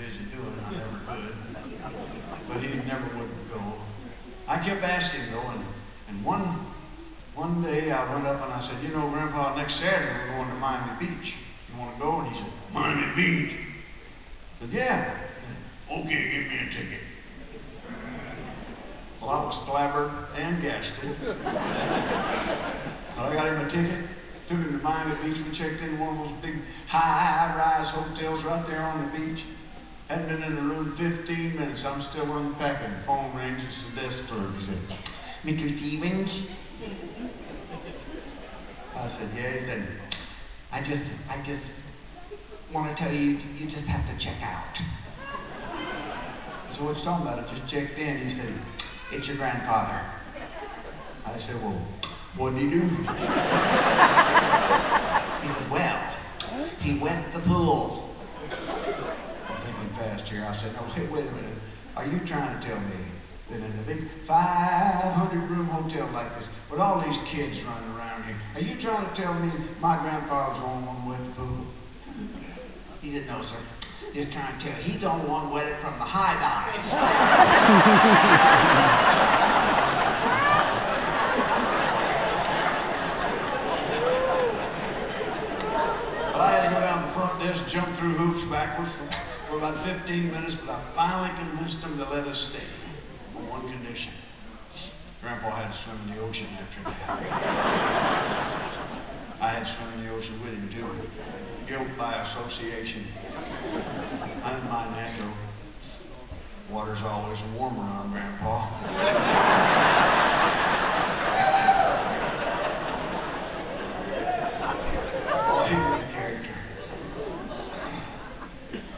busy doing. I never could. But he never would go. I kept asking though, and one day I went up and I said, you know, Grandpa, next Saturday we're going to Miami Beach. You want to go? And he said, Miami Beach? I said, yeah. Okay, give me a ticket. Well, I was flabbered and gasted. So I got him a ticket, took him to Miami Beach. We checked in one of those big high-rise hotels right there on the beach. Hadn't been in the room 15 minutes. I'm still unpacking. Phone rings. It's the desk clerk. He said, Mr. Stevens? I said, yeah. He said, I just want to tell you, you just have to check out. So what's talking about? I just checked in. He said, it's your grandfather. I said, well, what did he do? He said, well, he wet the pool. I'm thinking fast here. I said, no, wait a minute. Are you trying to tell me that in a big 500-room hotel like this, with all these kids running around here, are you trying to tell me my grandfather's the only one who wet the pool? He said, no, sir. Just trying to tell you, he's the only one wet it from the high dives. Well, I had to go down the front desk, jump through hoops backwards for about 15 minutes, but I finally convinced them to let us stay on one condition. Grandpa had to swim in the ocean after that. I had to swim in the ocean with him, too. Guilt by association. I didn't mind that, though. Water's always warmer on Grandpa. He was a character.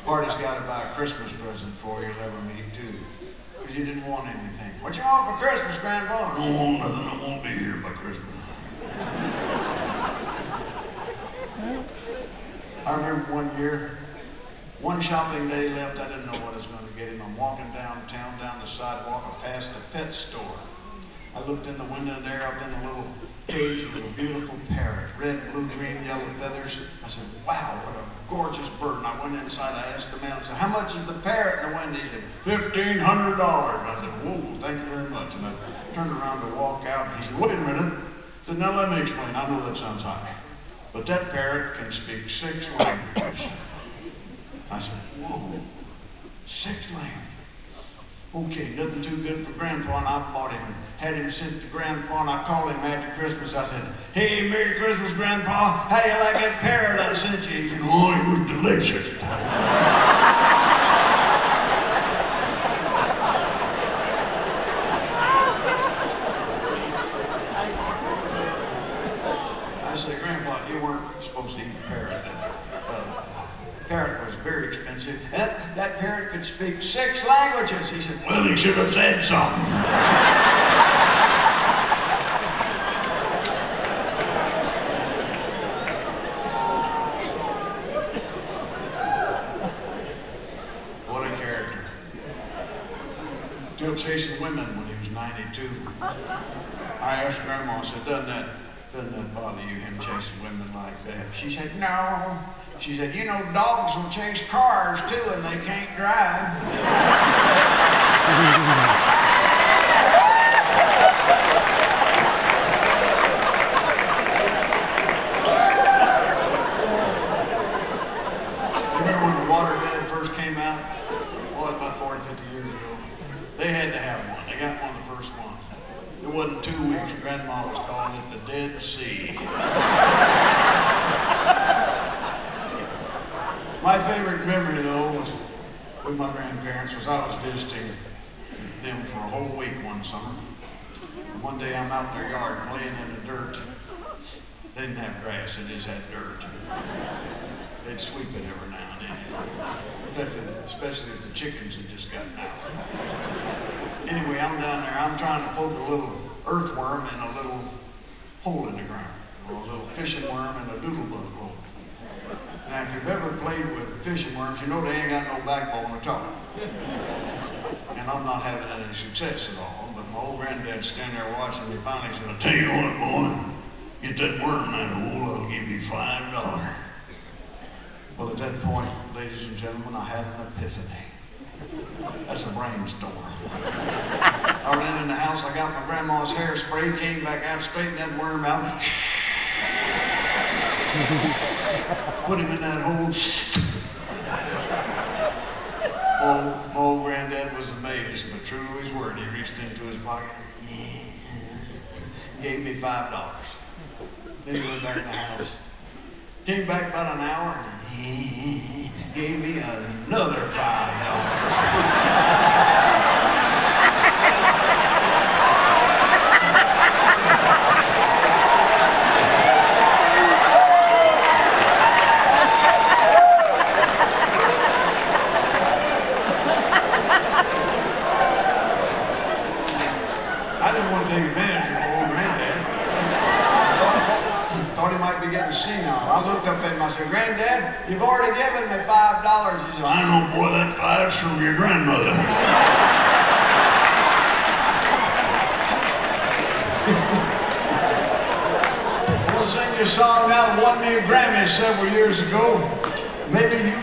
Party's got to buy a Christmas present for you, you'll ever meet, too. Because you didn't want anything. What you want for Christmas, Grandpa? I don't want nothing. I won't be here by Christmas. I remember one year, one shopping day left, I didn't know what I was going to get him. I'm walking downtown, down the sidewalk, I passed a pet store. I looked in the window there, up in a little cage with a beautiful parrot, red, blue, green, yellow feathers. I said, wow, what a gorgeous bird. And I went inside, I asked the man, I said, how much is the parrot in the window? He said, $1,500. I said, whoa, thank you very much. And I turned around to walk out, and he said, wait a minute. I said, now let me explain. I know that sounds high, but that parrot can speak 6 languages. I said, whoa, 6 languages. Okay, nothing too good for Grandpa, and I bought him and had him sent to Grandpa, and I called him after Christmas. I said, hey, Merry Christmas, Grandpa. How do you like that parrot I sent you? He said, oh, it was delicious. I said, Grandpa, you weren't supposed to eat the parrot. Parrot was very expensive. That parrot could speak 6 languages. He said, well, he should have said something. What a character. Still chasing women when he was 92. I asked Grandma, I said, doesn't that bother you, him chasing women like that? She said, no. She said, you know, dogs will chase cars, too, and they can't drive. Remember when the water bed first came out? Well, about 40, 50 years ago. They had to have one. They got one the first one. It wasn't 2 weeks. Grandma was calling it the Dead Sea. My favorite memory, though, was with my grandparents, was I was visiting them for a whole week one summer. And one day I'm out in their yard playing in the dirt. They didn't have grass, they just had dirt. They'd sweep it every now and then. Especially if the chickens had just gotten out. Anyway, I'm down there, I'm trying to poke a little earthworm in a little hole in the ground. Or a little fishing worm in a doodlebug hole. Now, if you've ever played with fishing worms, you know they ain't got no backbone at all. And I'm not having any success at all, but my old granddad's standing there watching me. Finally said, I'll tell you what, boy, get that worm out of the hole, I'll give you $5. Well, at that point, ladies and gentlemen, I had an epiphany. That's a brainstorm. I ran in the house, I got my grandma's hairspray, came back out, straightened that worm out, put him in that hole. Old granddad was amazed, but true to his word, he reached into his pocket, gave me $5. Then he went back in the house. Came back about an hour, gave me another $5. I didn't want to take advantage of old granddad. Thought he might be getting senile. I looked up at him, I said, Granddad, you've already given me $5. He said, I know, boy, that $5's from your grandmother. We'll sing you a song now that won me a Grammy several years ago. Maybe you